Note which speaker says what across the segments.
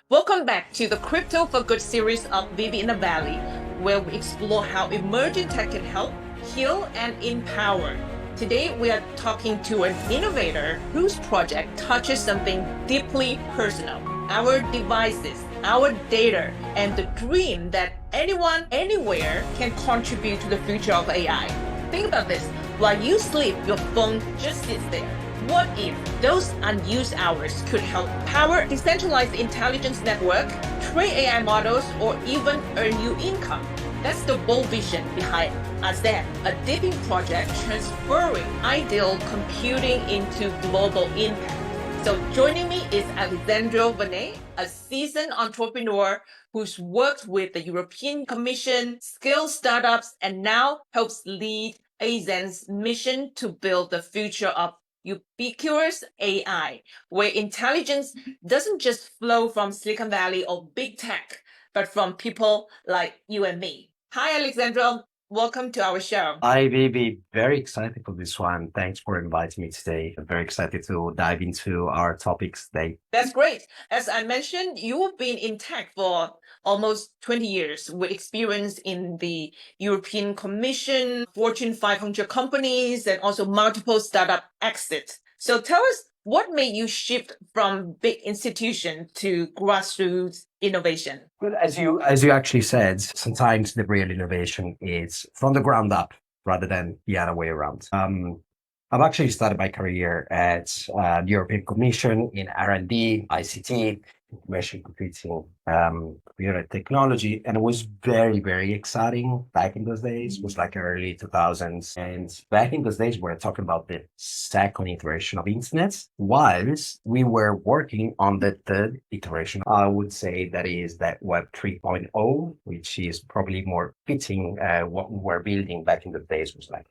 Speaker 1: Welcome back to the Crypto for Good series of Vivi in the Valley, where we explore how emerging tech can help, heal, and empower. Today, we are talking to an innovator whose project touches something deeply personal: our devices, our data, and the dream that anyone, anywhere can contribute to the future of AI. Think about this. While you sleep, your phone just sits there. What if those unused hours could help power decentralized intelligence network, train AI models, or even earn you income? That's the bold vision behind aZen, a DePIN project transferring ideal computing into global impact. So joining me is Alessandro Vené, a seasoned entrepreneur who's worked with the European Commission, scaled startups, and now helps lead aZen's mission to build the future of Ubiquitous AI, where intelligence doesn't just flow from Silicon Valley or big tech, but from people like you and me. Hi, Alexandra. Welcome to our show.
Speaker 2: Hi, Vivi. Very excited for this one. Thanks for inviting me today. I'm very excited to dive into our topics today.
Speaker 1: That's great. As I mentioned, you've been in tech for almost 20 years with experience in the European Commission, Fortune 500 companies, and also multiple startup exits. So tell us, what made you shift from big institution to grassroots innovation?
Speaker 2: Well, as you actually said, sometimes the real innovation is from the ground up rather than the other way around. I've actually started my career at the European Commission in R&D, ICT, information computing, computer technology, and it was very, very exciting back in those days. It was like early 2000s, and back in those days, we're talking about the second iteration of internet, whilst we were working on the third iteration. I would say that is that Web 3.0, which is probably more fitting. What we were building back in the days was like,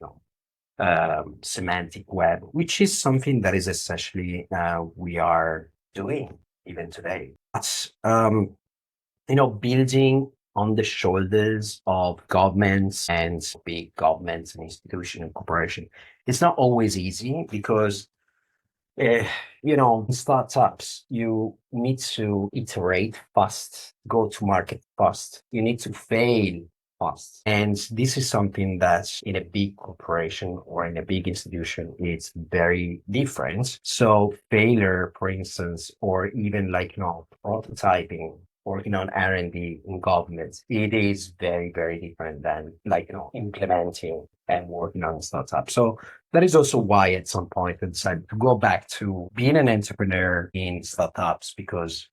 Speaker 2: semantic web, which is something that is essentially we are doing even today. But building on the shoulders of governments and big governments and institutions and corporations, it's not always easy because in startups, you need to iterate fast, go to market fast. You need to fail fast. And this is something that in a big corporation or in a big institution, it's very different. So failure, for instance, or even prototyping, working on R&D in governments, it is very, very different than implementing and working on startups. So that is also why at some point I decided to go back to being an entrepreneur in startups because,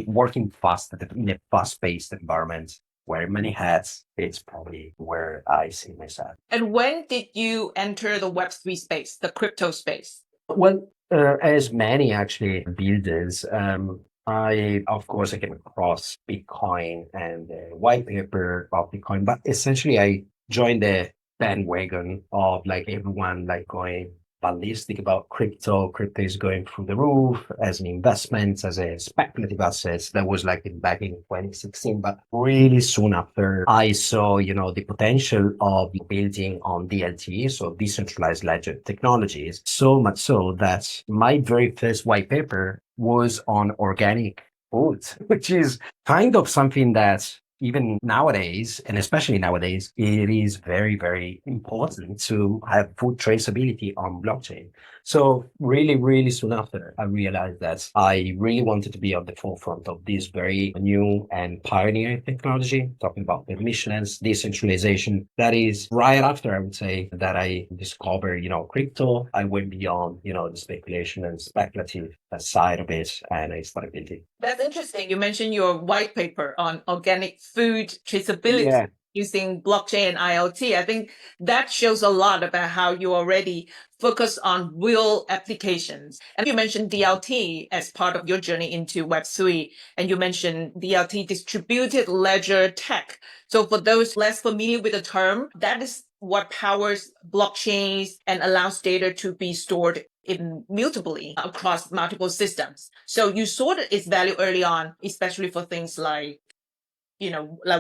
Speaker 2: working fast in a fast-paced environment, wearing many hats, it's probably where I see myself.
Speaker 1: And when did you enter the Web3 space, the crypto space?
Speaker 2: Well, as many actually builders, of course, I came across Bitcoin and the white paper of Bitcoin, but essentially I joined the bandwagon of everyone going ballistic about crypto. Crypto is going through the roof as an investment, as a speculative asset. That was back in 2016. But really soon after, I saw, the potential of building on DLT, so decentralized ledger technologies, so much so that my very first white paper was on organic food, which is kind of something that even nowadays, and especially nowadays, it is very, very important to have food traceability on blockchain. So really, really soon after, I realized that I really wanted to be on the forefront of this very new and pioneering technology, talking about permissionless decentralization. That is right after, I would say, that I discovered, crypto. I went beyond, the speculation and speculative side of it, and I started building.
Speaker 1: That's interesting. You mentioned your white paper on organic food traceability using blockchain and IoT. I think that shows a lot about how you already focus on real applications. And you mentioned DLT as part of your journey into Web3, and you mentioned DLT, distributed ledger tech. So for those less familiar with the term, that is what powers blockchains and allows data to be stored immutably across multiple systems. So you saw that its value early on, especially for things like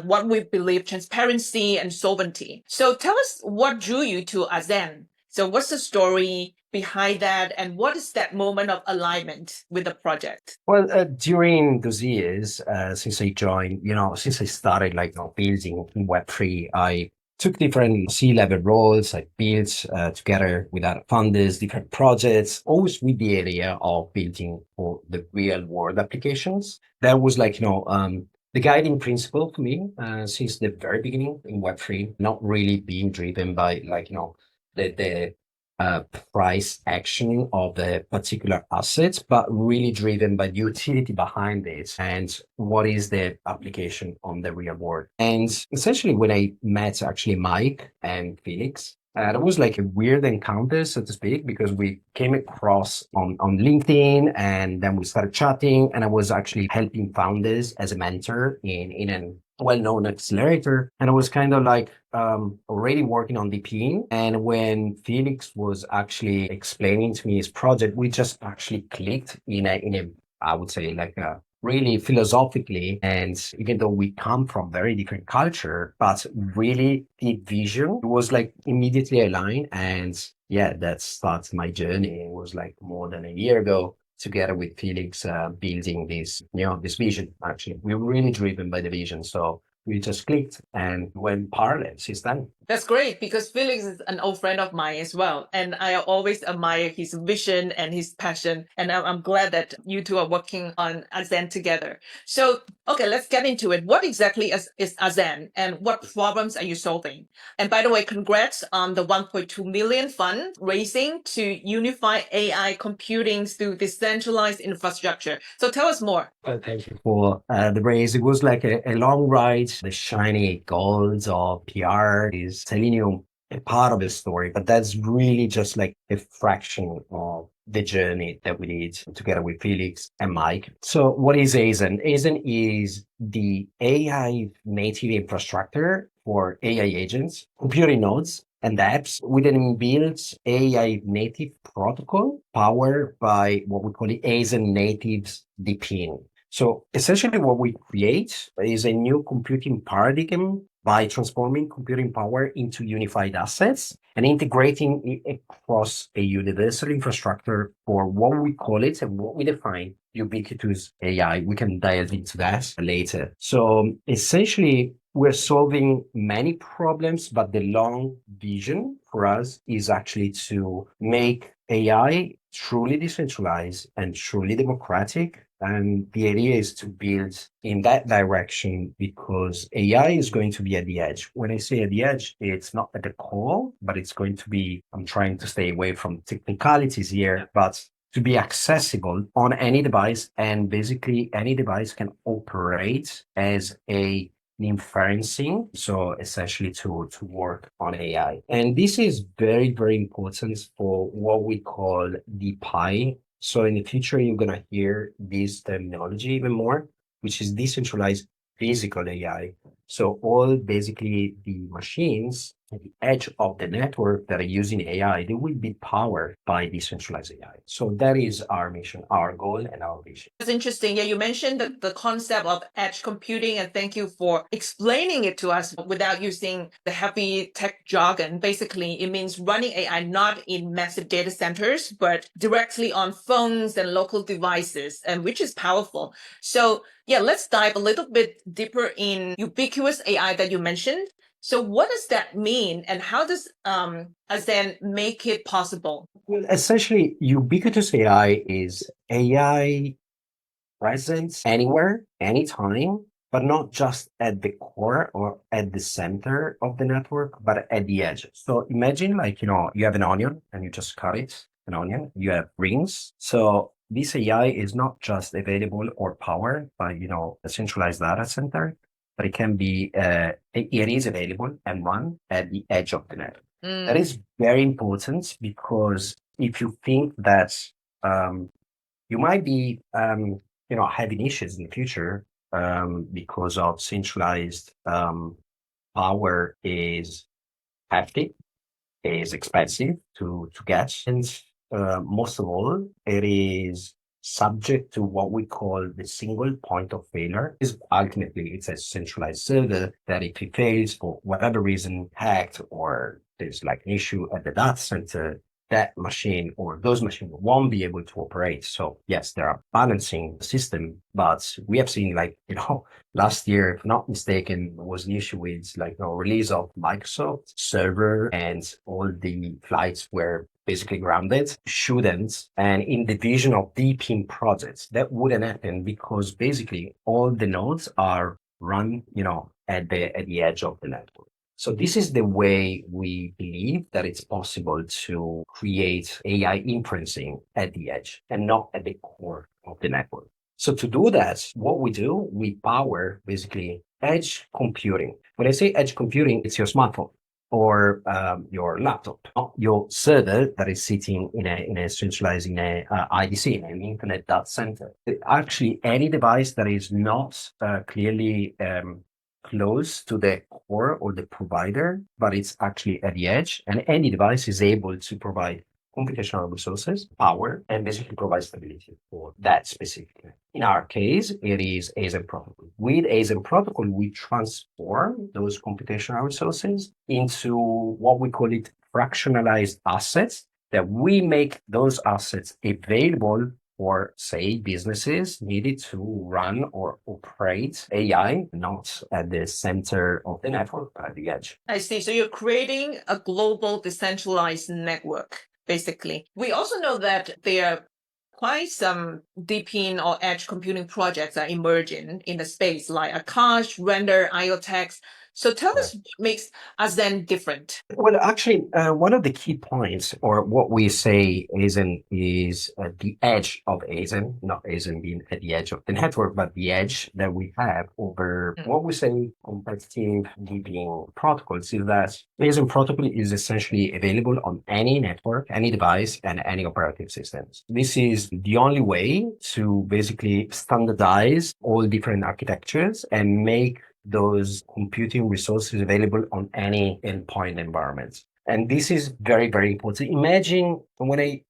Speaker 1: what we believe transparency and sovereignty. So tell us what drew you to aZen. So what's the story behind that, and what is that moment of alignment with the project?
Speaker 2: Well, during those years, since I joined, since I started building in Web3, I took different C-level roles. I built together with other founders, different projects, always with the idea of building for the real world applications. That was the guiding principle for me since the very beginning in Web3, not really being driven by the uh, price action of the particular assets, but really driven by the utility behind it and what is the application on the real world. And essentially, when I met actually Mike and Felix, it was like a weird encounter, so to speak, because we came across on LinkedIn and then we started chatting. And I was actually helping founders as a mentor in an well-known accelerator. And I was kind of already working on DePIN. And when Felix was actually explaining to me his project, we just actually clicked in a I would say really philosophically. And even though we come from very different culture, but really the vision was immediately aligned. And yeah, that starts my journey. It was more than a year ago together with Felix, building this vision. Actually, we were really driven by the vision. So we just clicked and went parallel since then.
Speaker 1: That's great because Felix is an old friend of mine as well. And I always admire his vision and his passion. And I'm glad that you two are working on aZen together. So, okay, let's get into it. What exactly is aZen and what problems are you solving? And by the way, congrats on the 1.2 million fund raising to unify AI computing through decentralized infrastructure. So tell us more.
Speaker 2: Well, thank you for the raise. It was like a long ride. The shiny gold or PR is telling you a part of the story, but that's really just like a fraction of the journey that we did together with Felix and Mike. So what is aZen? aZen is the AI native infrastructure for AI agents, computing nodes, and apps with an inbuilt AI native protocol powered by what we call the aZen natives DePIN. So essentially what we create is a new computing paradigm by transforming computing power into unified assets and integrating it across a universal infrastructure for what we call it and what we define ubiquitous AI. We can dive into that later. So essentially, we're solving many problems, but the long vision for us is actually to make AI truly decentralized and truly democratic. And the idea is to build in that direction because AI is going to be at the edge. When I say at the edge, it's not at the core, but it's going to be, I'm trying to stay away from technicalities here, but to be accessible on any device. And basically, any device can operate as a inferencing, so essentially to work on AI. And this is very, very important for what we call DePi. So in the future, you're going to hear this terminology even more, which is decentralized physical AI. So all basically the machines at the edge of the network that are using AI, they will be powered by decentralized AI. So that is our mission, our goal, and our vision.
Speaker 1: That's interesting. Yeah, you mentioned the concept of edge computing, and thank you for explaining it to us without using the heavy tech jargon. Basically, it means running AI not in massive data centers, but directly on phones and local devices, and which is powerful. So yeah, let's dive a little bit deeper in ubiquitous AI that you mentioned. So what does that mean, and how does aZen make it possible?
Speaker 2: Well, essentially, ubiquitous AI is AI present anywhere, anytime, but not just at the core or at the center of the network, but at the edge. So imagine you have an onion and you just cut it, an onion, you have rings. So this AI is not just available or powered by, a centralized data center, but it can be, it is available and run at the edge of the network. That is very important because if you think that you might be having issues in the future because of centralized power is hefty, is expensive to get, and most of all, it is subject to what we call the single point of failure. Is ultimately it's a centralized server that if it fails for whatever reason, hacked or there's an issue at the data center, that machine or those machines won't be able to operate. So yes, there are balancing system, but we have seen last year, if not mistaken, was an issue with release of Microsoft server and all the flights were basically grounded. Shouldn't. And in the vision of DePIN projects, that wouldn't happen because basically all the nodes are run, at the edge of the network. So this is the way we believe that it's possible to create AI inferencing at the edge and not at the core of the network. So to do that, what we do, we power basically edge computing. When I say edge computing, it's your smartphone or your laptop, not your server that is sitting in a centralized in a IDC, in an internet data center. Actually, any device that is not clearly close to the core or the provider, but it's actually at the edge. And any device is able to provide computational resources, power, and basically provide stability for that specifically. In our case, it is aZen protocol. With aZen protocol, we transform those computational resources into what we call it fractionalized assets, that we make those assets available for, say, businesses needed to run or operate AI, not at the center of the network, but at the edge.
Speaker 1: I see. So you're creating a global decentralized network, basically. We also know that there are quite some DePIN or edge computing projects are emerging in the space, like Akash, Render, IoTeX. So tell us what makes aZen different.
Speaker 2: Well, actually, one of the key points, or what we say aZen is the edge of aZen, not aZen being at the edge of the network, but the edge that we have over what we say competitive DePIN protocols, is that aZen protocol is essentially available on any network, any device, and any operating systems. This is the only way to basically standardize all different architectures and make those computing resources available on any endpoint environment. And this is very, very important. Imagine, when I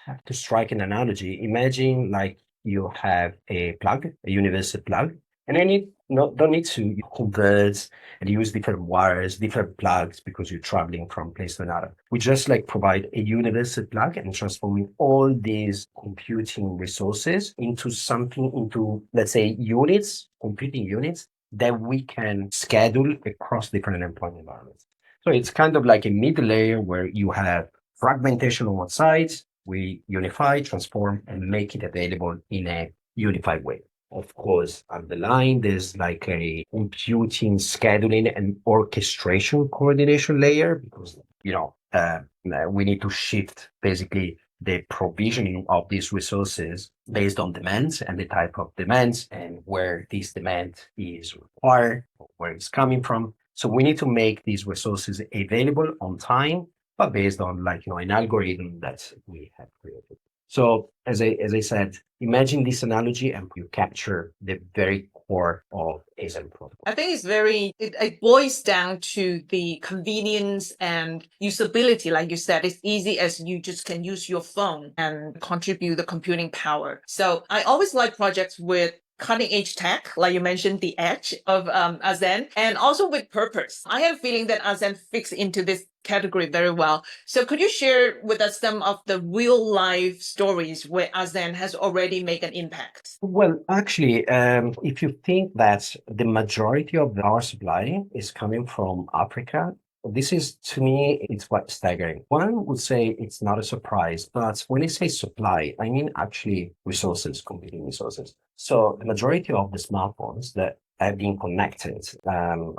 Speaker 2: have to strike an analogy, imagine like you have a plug, a universal plug, and then you don't need to convert and use different wires, different plugs because you're traveling from place to another. We just provide a universal plug and transforming all these computing resources into something, into, let's say, units, computing units that we can schedule across different endpoint environments. So it's kind of like a middle layer where you have fragmentation on one side, we unify, transform, and make it available in a unified way. Of course, underlying there's a computing, scheduling, and orchestration coordination layer because, we need to shift basically the provisioning of these resources based on demands and the type of demands and where this demand is required, where it's coming from. So we need to make these resources available on time, but based on an algorithm that we have created. So as I said, imagine this analogy and you capture the very core of aZen protocol.
Speaker 1: I think it boils down to the convenience and usability. Like you said, it's easy as you just can use your phone and contribute the computing power. So I always like projects with cutting edge tech, like you mentioned, the edge of aZen, and also with purpose. I have a feeling that aZen fits into this category very well. So could you share with us some of the real life stories where aZen has already made an impact?
Speaker 2: Well, actually, if you think that the majority of the power supply is coming from Africa, this is, to me, it's quite staggering. One would say it's not a surprise, but when I say supply, I mean actually resources, computing resources. So the majority of the smartphones that have been connected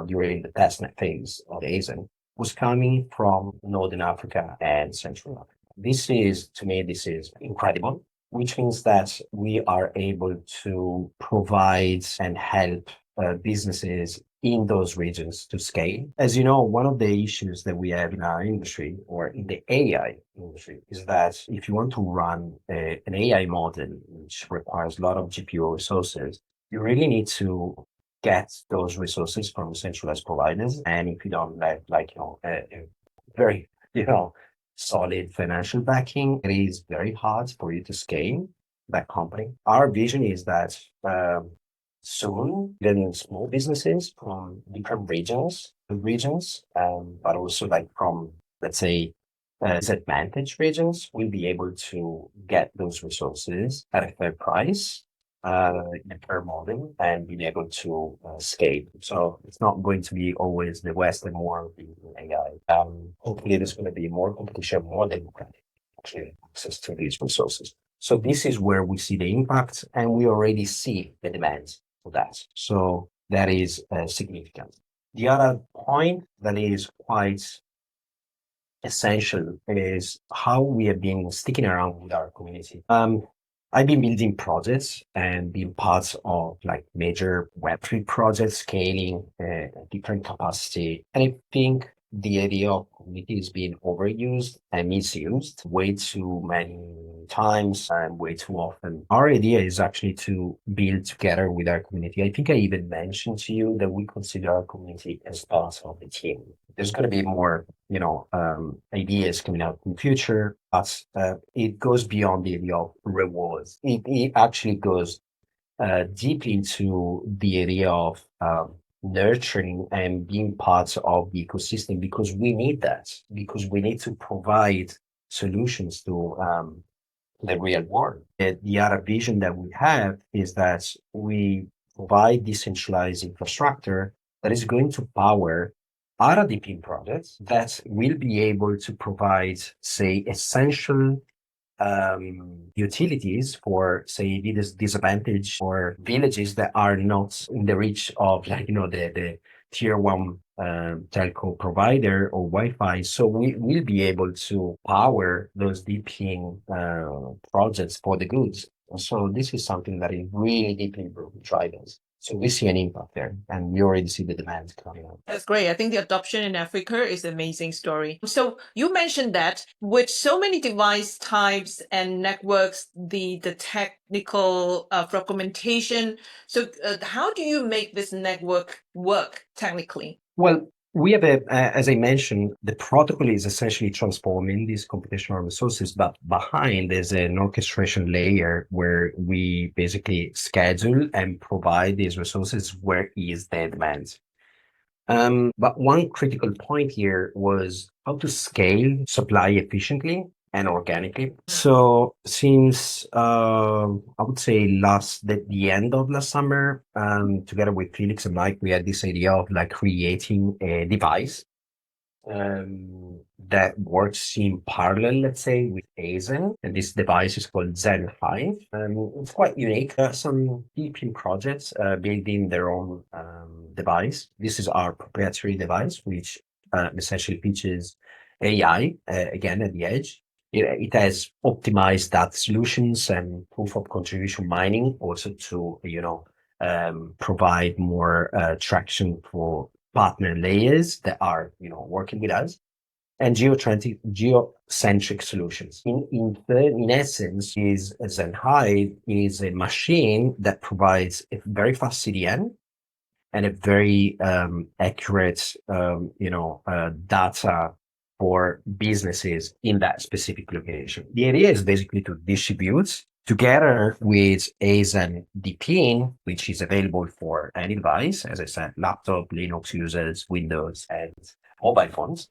Speaker 2: during the testnet phase of aZen was coming from Northern Africa and Central Africa. To me, this is incredible, which means that we are able to provide and help businesses in those regions to scale. As you know, one of the issues that we have in our industry or in the AI industry is that if you want to run an AI model, which requires a lot of GPU resources, you really need to get those resources from centralized providers. And if you don't have a very, solid financial backing, it is very hard for you to scale that company. Our vision is that soon, then small businesses from different regions, but also from, let's say, disadvantaged regions will be able to get those resources at a fair price in a fair model and being able to scale. So it's not going to be always the West and more of the AI. Hopefully, there's going to be more competition, more democratic actually access to these resources. So this is where we see the impact, and we already see the demand for that. So that is significant. The other point that is quite essential is how we have been sticking around with our community. I've been building projects and being part of like major Web3 projects, scaling different capacity. And I think the idea of community is being overused and misused way too many times and way too often. Our idea is actually to build together with our community. I think I even mentioned to you that we consider our community as part of the team. There's going to be more, ideas coming out in the future, but it goes beyond the idea of rewards. It actually goes deep into the area of nurturing and being part of the ecosystem because we need that, because we need to provide solutions to the real world. The other vision that we have is that we provide decentralized infrastructure that is going to power other DePIN projects that will be able to provide, say, essential utilities for, say, disadvantaged or villages that are not in the reach of, the tier one telco provider or Wi-Fi. So we will be able to power those DePIN projects for the goods. So this is something that is really deeply driving. So we see an impact there, and we already see the demand coming up.
Speaker 1: That's great. I think the adoption in Africa is an amazing story. So you mentioned that with so many device types and networks, the technical fragmentation. So how do you make this network work technically?
Speaker 2: Well, we have as I mentioned, the protocol is essentially transforming these computational resources, but behind there's an orchestration layer where we basically schedule and provide these resources where is the demand. But one critical point here was how to scale supply efficiently and organically. So since I would say the end of last summer, together with Felix and Mike, we had this idea of like creating a device that works in parallel, let's say, with aZen. And this device is called Zen Hive. It's quite unique. Some deep in projects building their own device. This is our proprietary device, which essentially features AI, again, at the edge. It has optimized data solutions and proof of contribution mining also to, provide more traction for partner layers that are, working with us, and geocentric solutions. In essence, is Zenhive is a machine that provides a very fast CDN and a very accurate, data for businesses in that specific location. The idea is basically to distribute together with aZen DePIN, which is available for any device, as I said, laptop, Linux users, Windows, and mobile phones.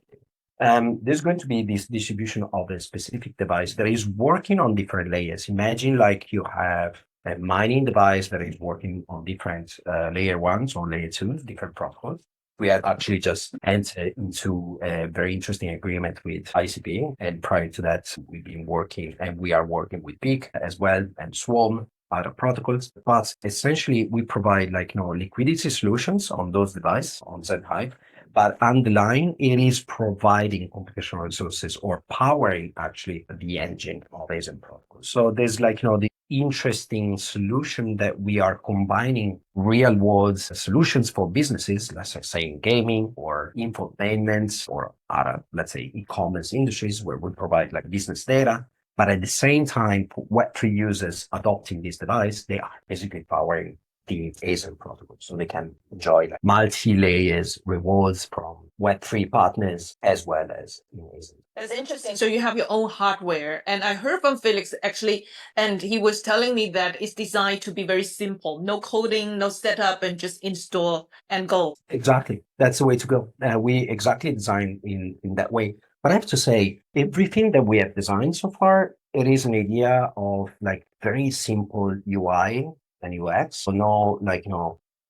Speaker 2: There's going to be this distribution of a specific device that is working on different layers. Imagine like you have a mining device that is working on different layer ones or layer twos, different protocols. We have actually just entered into a very interesting agreement with ICP. And prior to that, we've been working and we are working with Peak as well and Swarm, other protocols. But essentially, we provide liquidity solutions on those devices on Zenhive. But underlying, it is providing computational resources or powering actually the engine of aZen protocol. So there's the interesting solution that we are combining real world solutions for businesses, let's say in gaming or infotainment or other, let's say, e-commerce industries where we provide business data. But at the same time, Web3 users adopting this device, they are basically powering the aZen protocol. So they can enjoy multi-layers rewards from Web3 partners as well as in aZen.
Speaker 1: That's interesting. So you have your own hardware. And I heard from Felix actually, and he was telling me that it's designed to be very simple. No coding, no setup, and just install and go.
Speaker 2: Exactly. That's the way to go. We exactly design in that way. But I have to say, everything that we have designed so far, it is an idea of like very simple UI and UX. So no, like,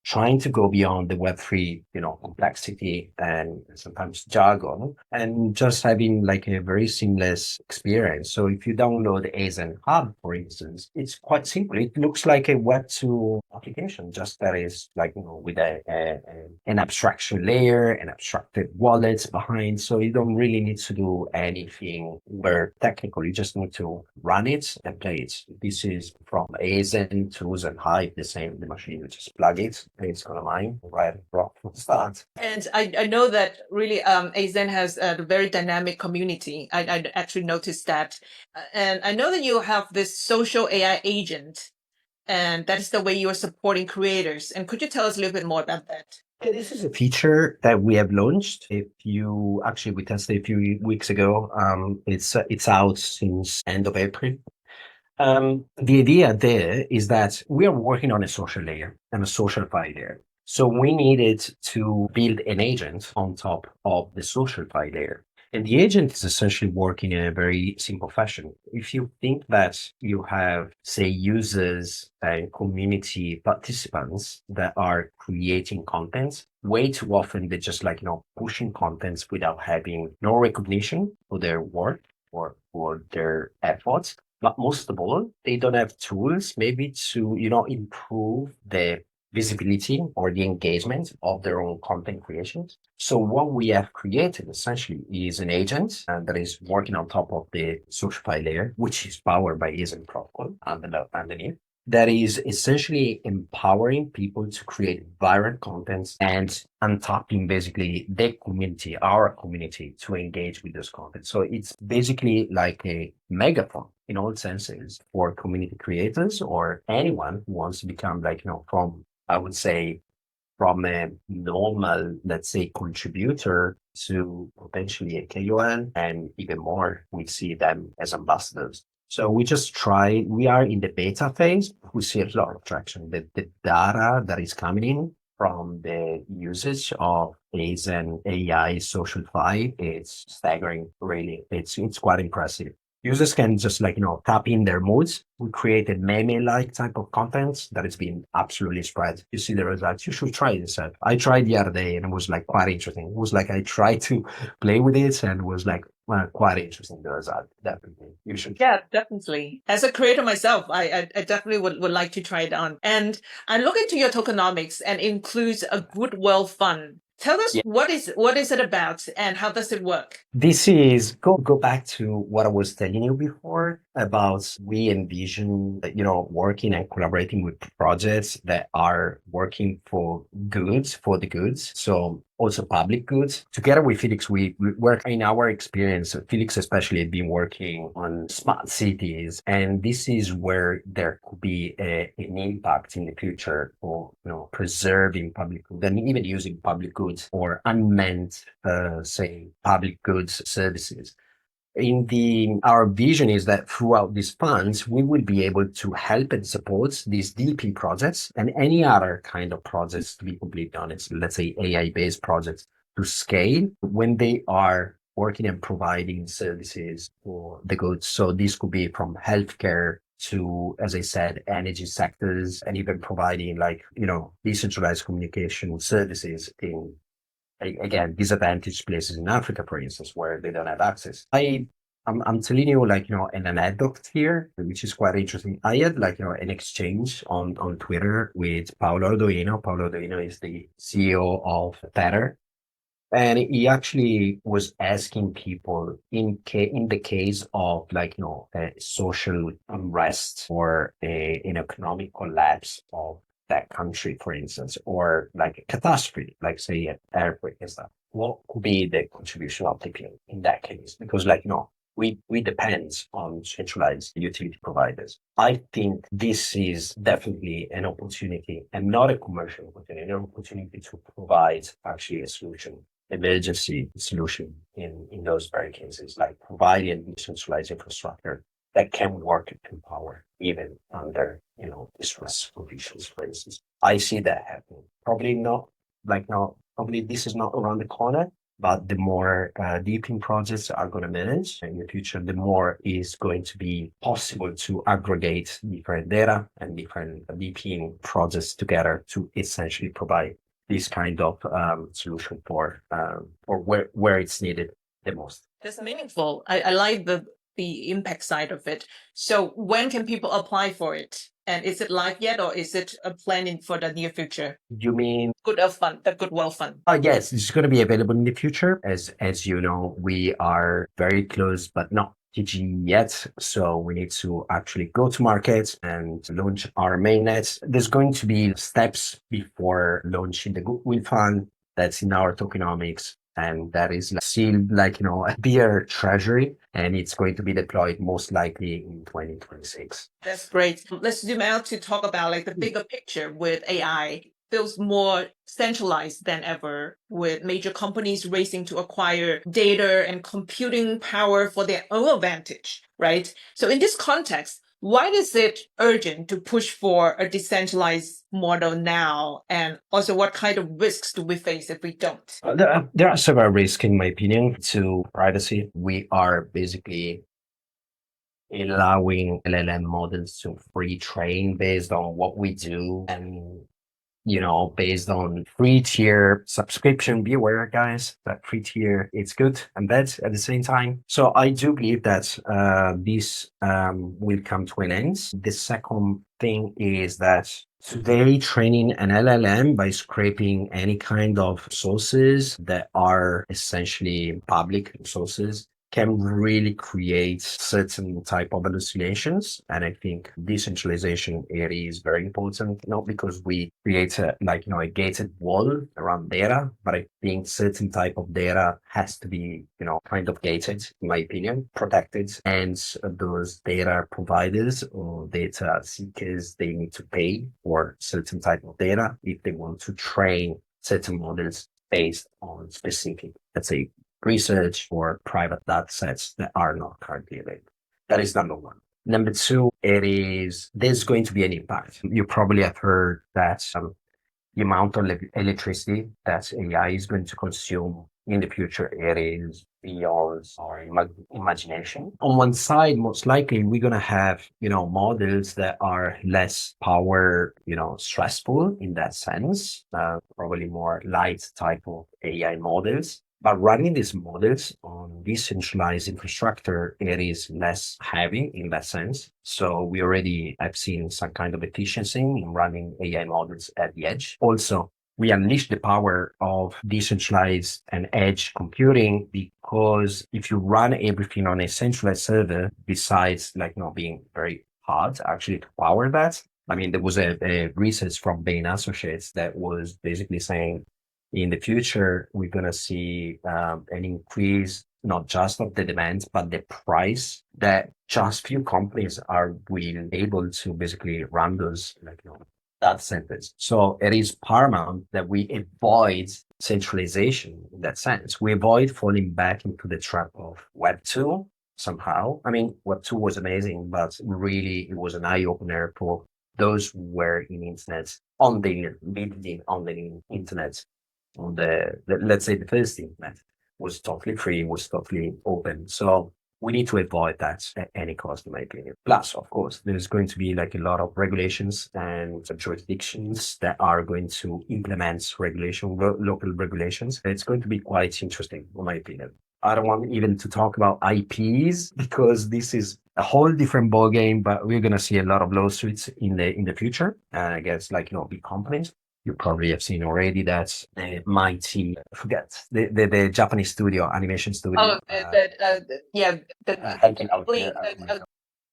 Speaker 2: trying to go beyond the Web3, complexity and sometimes jargon, and just having like a very seamless experience. So if you download aZen Hub, for instance, it's quite simple. It looks like a Web2 application, just that is like, with an abstraction layer and abstracted wallets behind. So you don't really need to do anything where technical. You just need to run it and play it. This is from aZen to Zen Hive, the same, the machine. You just plug it, it's gonna mine right from the start.
Speaker 1: And I know that really aZen has a very dynamic community. I actually noticed that. And I know that you have this social AI agent, and that is the way you are supporting creators. And could you tell us a little bit more about that?
Speaker 2: Yeah, this is a feature that we have launched. If you actually, we tested a few weeks ago. It's out since end of April. The idea there is that we are working on a social layer and a social file layer. So we needed to build an agent on top of the social file layer. And the agent is essentially working in a very simple fashion. If you think that you have, say, users and community participants that are creating content, way too often they're just like, pushing contents without having no recognition for their work or for their efforts. But most of all, they don't have tools maybe to, improve the visibility or the engagement of their own content creations. So what we have created essentially is an agent that is working on top of the SocialFi layer, which is powered by aZen protocol underneath. That is essentially empowering people to create viral content and untapping basically their community, our community, to engage with this content. So it's basically like a megaphone in all senses for community creators or anyone who wants to become like, from, I would say, from a normal, let's say, contributor to potentially a KOL, and even more, we see them as ambassadors. So we are in the beta phase. We see a lot of traction. The data that is coming in from the usage of aZen AI Social Fi is staggering, really. It's quite impressive. Users can just like, tap in their moods. We created meme-like type of content that has been absolutely spread. You see the results. You should try this out. I tried the other day and it was like quite interesting. It was like I tried to play with it and it was like quite interesting, the result. Definitely. You should.
Speaker 1: Yeah, definitely. As a creator myself, I definitely would like to try it on. And I look into your tokenomics and includes a Goodwill Fund. Tell us what is it about and how does it work?
Speaker 2: This is go back to what I was telling you before about we envision, working and collaborating with projects that are working for goods, for the goods. So also public goods. Together with Felix, we work in our experience. Felix especially had been working on smart cities, and this is where there could be an impact in the future for preserving public goods and even using public goods or unmanned, say, public goods services. Our vision is that throughout these funds, we will be able to help and support these DP projects and any other kind of projects, to be completely honest, let's say AI-based projects to scale when they are working and providing services for the goods. So this could be from healthcare to, as I said, energy sectors, and even providing like, decentralized communication services in, again, disadvantaged places in Africa, for instance, where they don't have access. I'm telling you, like, an anecdote here, which is quite interesting. I had like, an exchange on Twitter with Paolo Ardoino. Paolo Ardoino is the CEO of Tether. And he actually was asking people in the case of like, a social unrest or an economic collapse of that country, for instance, or like a catastrophe, like say an earthquake and stuff. What could be the contribution of DePIN in that case? Because like, we depend on centralized utility providers. I think this is definitely an opportunity and not a commercial opportunity, an opportunity to provide actually a solution, emergency solution in those very cases, like providing decentralized infrastructure that can work in power even under, distress conditions, for instance. I see that happening. Probably not, like, no, probably this is not around the corner, But the more DePIN projects are going to manage in the future, the more is going to be possible to aggregate different data and different DePIN projects together to essentially provide this kind of solution for where it's needed the most.
Speaker 1: That's meaningful. I like the impact side of it. So when can people apply for it? And is it live yet, or is it a planning for the near future?
Speaker 2: You mean
Speaker 1: Goodwill Fund, the Goodwill Fund.
Speaker 2: yes, it's going to be available in the future. As you know, we are very close, but not TG yet. So we need to actually go to market and launch our mainnet. There's going to be steps before launching the Goodwill Fund. That's in our tokenomics. And that is still a beer treasury, and it's going to be deployed most likely in 2026.
Speaker 1: That's great. Let's zoom out to talk about like the bigger picture with AI. Feels more centralized than ever, with major companies racing to acquire data and computing power for their own advantage, right? So in this context, why is it urgent to push for a decentralized model now? And also, what kind of risks do we face if we don't?
Speaker 2: There are several risks, in my opinion, to privacy. We are basically allowing LLM models to free train based on what we do and based on free tier subscription. Be aware, guys, that free tier it's good and bad at the same time. So I do believe that this will come to an end. The second thing is that today training an LLM by scraping any kind of sources that are essentially public sources can really create certain type of hallucinations. And I think decentralization area is very important, not because we create a gated wall around data, but I think certain type of data has to be, kind of gated, in my opinion, protected. And those data providers or data seekers, they need to pay for certain type of data if they want to train certain models based on specific, let's say, research or private data sets that are not currently available. That is number one. Number two, there's going to be an impact. You probably have heard that the amount of electricity that AI is going to consume in the future, it is beyond our imagination. On one side, most likely, we're going to have, models that are less power, stressful in that sense, probably more light type of AI models. But running these models on decentralized infrastructure, it is less heavy in that sense. So we already have seen some kind of efficiency in running AI models at the edge. Also, we unleash the power of decentralized and edge computing, because if you run everything on a centralized server, besides being very hard actually to power that. I mean, there was a research from Bain Associates that was basically saying in the future, we're going to see an increase, not just of the demand, but the price that just few companies are will able to basically run those data centers. So it is paramount that we avoid centralization in that sense. We avoid falling back into the trap of Web 2 somehow. I mean, Web 2 was amazing, but really it was an eye opener for those who were in internet, living on the internet, on let's say the first internet was totally free, was totally open. So we need to avoid that at any cost, in my opinion. Plus, of course, there's going to be a lot of regulations and jurisdictions that are going to implement local regulations. It's going to be quite interesting, in my opinion. I don't want even to talk about IPs because this is a whole different ball game, but we're going to see a lot of lawsuits in the future against big companies. You probably have seen already that the mighty, I forget, the Japanese studio, animation studio.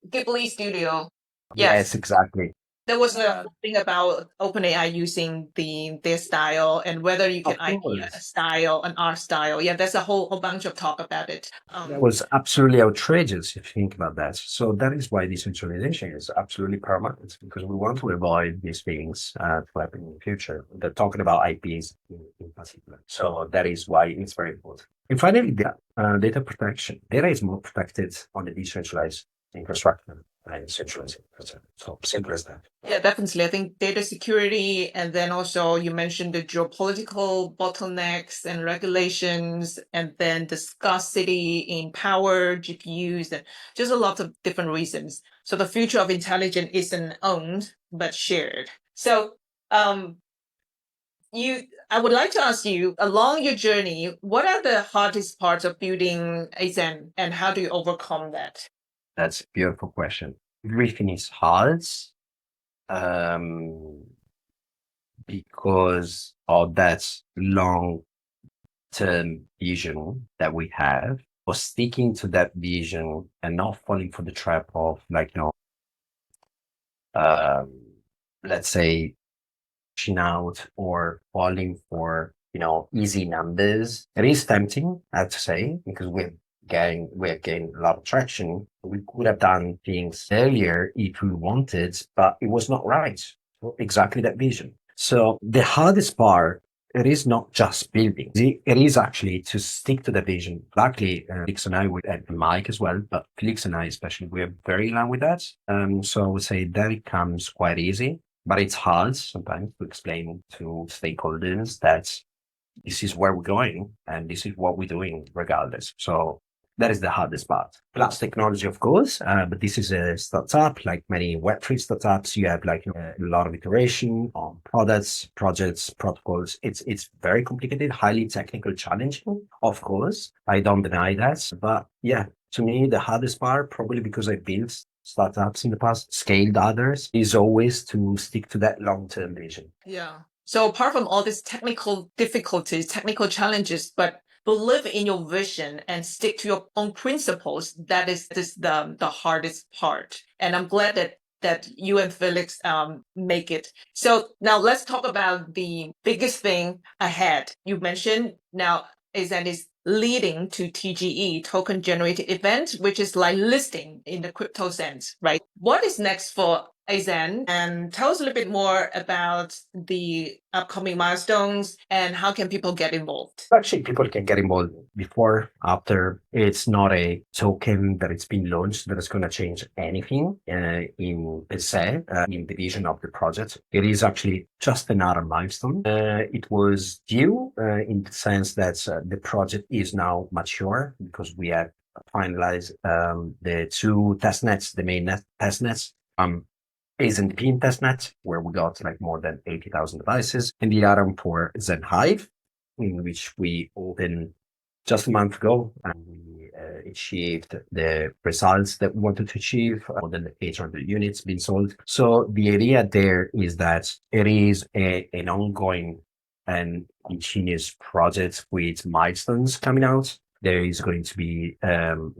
Speaker 1: Ghibli studio.
Speaker 2: Yes, exactly.
Speaker 1: There was a thing about OpenAI using their style and whether you can
Speaker 2: Of
Speaker 1: IP a
Speaker 2: course.
Speaker 1: style, an art style. Yeah, there's a whole bunch of talk about it.
Speaker 2: That was absolutely outrageous if you think about that. So that is why decentralization is absolutely paramount, because we want to avoid these things to happen in the future. They're talking about IPs in particular. So that is why it's very important. And finally, data protection. Data is more protected on the decentralized infrastructure. and centralizing. So simple as that.
Speaker 1: Yeah, definitely. I think data security, and then also you mentioned the geopolitical bottlenecks and regulations, and then the scarcity in power, GPUs, and just a lot of different reasons. So the future of intelligence isn't owned, but shared. So I would like to ask you, along your journey, what are the hardest parts of building aZen, and how do you overcome that?
Speaker 2: That's a beautiful question. Everything is hard um, because of that long term vision that we have, or sticking to that vision and not falling for the trap of, like, um, let's say, out or falling for easy numbers. It is tempting, I have to say, because we're getting a lot of traction. We could have done things earlier if we wanted, but it was not right for exactly that vision. So the hardest part, it is not just building. It is actually to stick to the vision. Luckily, Felix and I, and Mike as well, but Felix and I especially, we're very aligned with that. So I would say that it comes quite easy, but it's hard sometimes to explain to stakeholders that this is where we're going and this is what we're doing regardless. So that is the hardest part. Plus technology, of course, but this is a startup. Like many Web3 startups, you have like a lot of iteration on products, projects, protocols. It's very complicated, highly technical, challenging. Of course, I don't deny that. But yeah, to me, the hardest part, probably because I built startups in the past, scaled others, is always to stick to that long-term vision.
Speaker 1: Yeah. So apart from all these technical difficulties, technical challenges, but believe in your vision and stick to your own principles, that is the hardest part. And I'm glad that you and Felix make it. So now let's talk about the biggest thing ahead. You mentioned now aZen is leading to TGE, token generated event, which is like listing in the crypto sense, right? What is next for aZen, and tell us a little bit more about the upcoming milestones and how can people get involved?
Speaker 2: Actually, people can get involved before, after. It's not a token that it's been launched that is going to change anything in per se, in the vision of the project. It is actually just another milestone. It was due in the sense that the project is now mature because we have finalized the two test nets, the main test nets. aZen DePIN testnet, where we got like more than 80,000 devices, and the other for Zen Hive, in which we opened just a month ago, and we achieved the results that we wanted to achieve. More than 800 units being sold. So the idea there is that it is an ongoing and continuous project with milestones coming out. There is going to be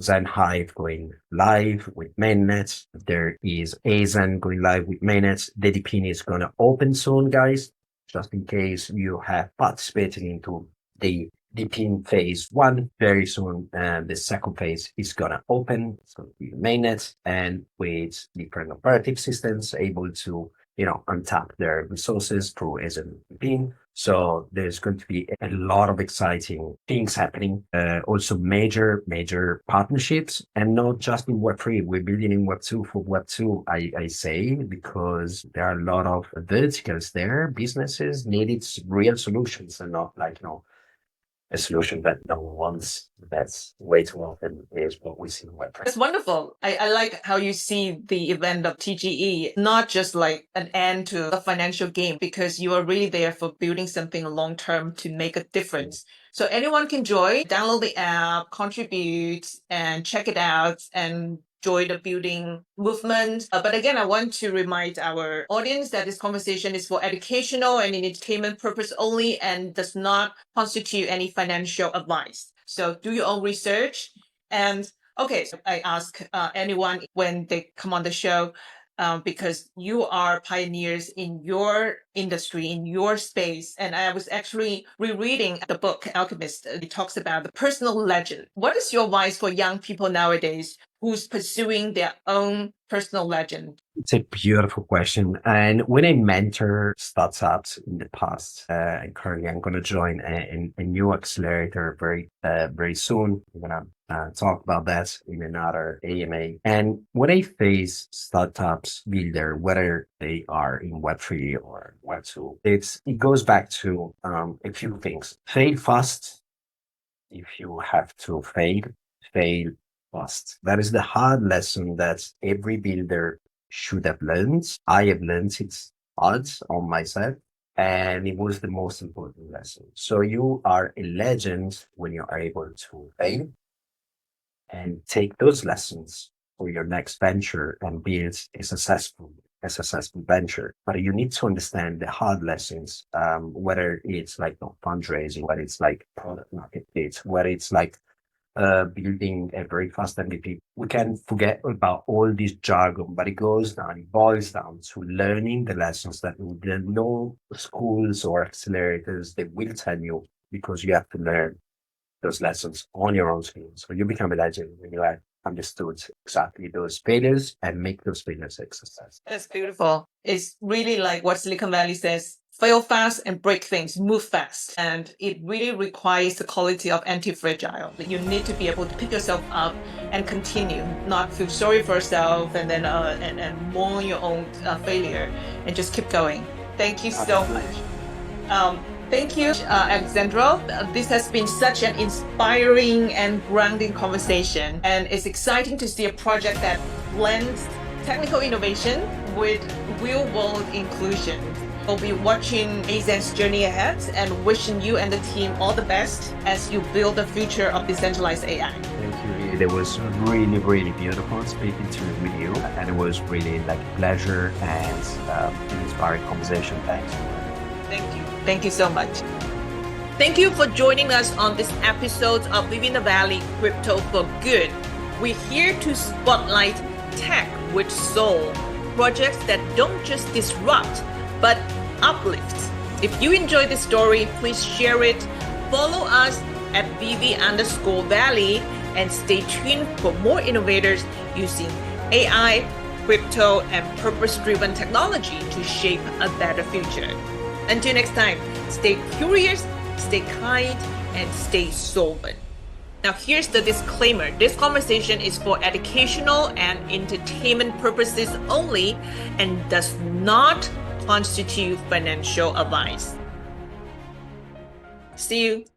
Speaker 2: Zen Hive going live with mainnet. There is aZen going live with mainnet. The DePIN is going to open soon, guys, just in case you have participated into the DePIN phase one. Very soon, the second phase is going to open. It's going to be mainnet, and with different operative systems able to untap their resources through aZen DePIN. So there's going to be a lot of exciting things happening. Also major partnerships, and not just in Web3. We're building in Web2 for Web2, I say, because there are a lot of verticals there. Businesses needed real solutions and not like, a solution that no one wants. That's way too often is what we see in Web3.
Speaker 1: That's wonderful. I like how you see the event of TGE, not just like an end to a financial game, because you are really there for building something long term to make a difference. So anyone can join, download the app, contribute, and check it out, and join the building movement. But again, I want to remind our audience that this conversation is for educational and entertainment purpose only and does not constitute any financial advice. So do your own research. And okay, so I ask anyone when they come on the show, because you are pioneers in your industry, in your space. And I was actually rereading the book Alchemist. It talks about the personal legend. What is your advice for young people nowadays who's pursuing their own personal legend?
Speaker 2: It's a beautiful question. And when I mentor startups in the past, and currently I'm going to join a new accelerator very soon. I'm going to talk about that in another AMA. And when I face startups builder, whether they are in Web3 or Web2, it goes back to a few things. Fail fast. If you have to fail fast. That is the hard lesson that every builder should have learned. I have learned it hard on myself, and it was the most important lesson. So you are a legend when you are able to fail and take those lessons for your next venture and build a successful venture. But you need to understand the hard lessons, whether it's like fundraising, whether it's like product market fit, whether it's like building a very fast MVP. We can forget about all this jargon, but it boils down to learning the lessons that no schools or accelerators, they will tell you, because you have to learn those lessons on your own skills. So you become a legend when you have understood exactly those failures and make those failures a success.
Speaker 1: That's beautiful. It's really like what Silicon Valley says, fail fast and break things, move fast. And it really requires the quality of anti-fragile. You need to be able to pick yourself up and continue, not feel sorry for yourself and then and mourn your own failure, and just keep going. Thank you so much. Thank you, Alessandro. This has been such an inspiring and grounding conversation, and it's exciting to see a project that blends technical innovation with real-world inclusion. We'll be watching aZen's journey ahead and wishing you and the team all the best as you build the future of decentralized AI.
Speaker 2: Thank you. It was really, really beautiful speaking with you, and it was really like a pleasure and an inspiring conversation. Thanks.
Speaker 1: Thank you. Thank you so much. Thank you for joining us on this episode of Vivi in the Valley Crypto for Good. We're here to spotlight tech with soul, projects that don't just disrupt, but uplift. If you enjoyed this story, please share it. Follow us at Vivi_Valley and stay tuned for more innovators using AI, crypto, and purpose-driven technology to shape a better future. Until next time, stay curious, stay kind, and stay sober. Now, here's the disclaimer. This conversation is for educational and entertainment purposes only and does not constitute financial advice. See you.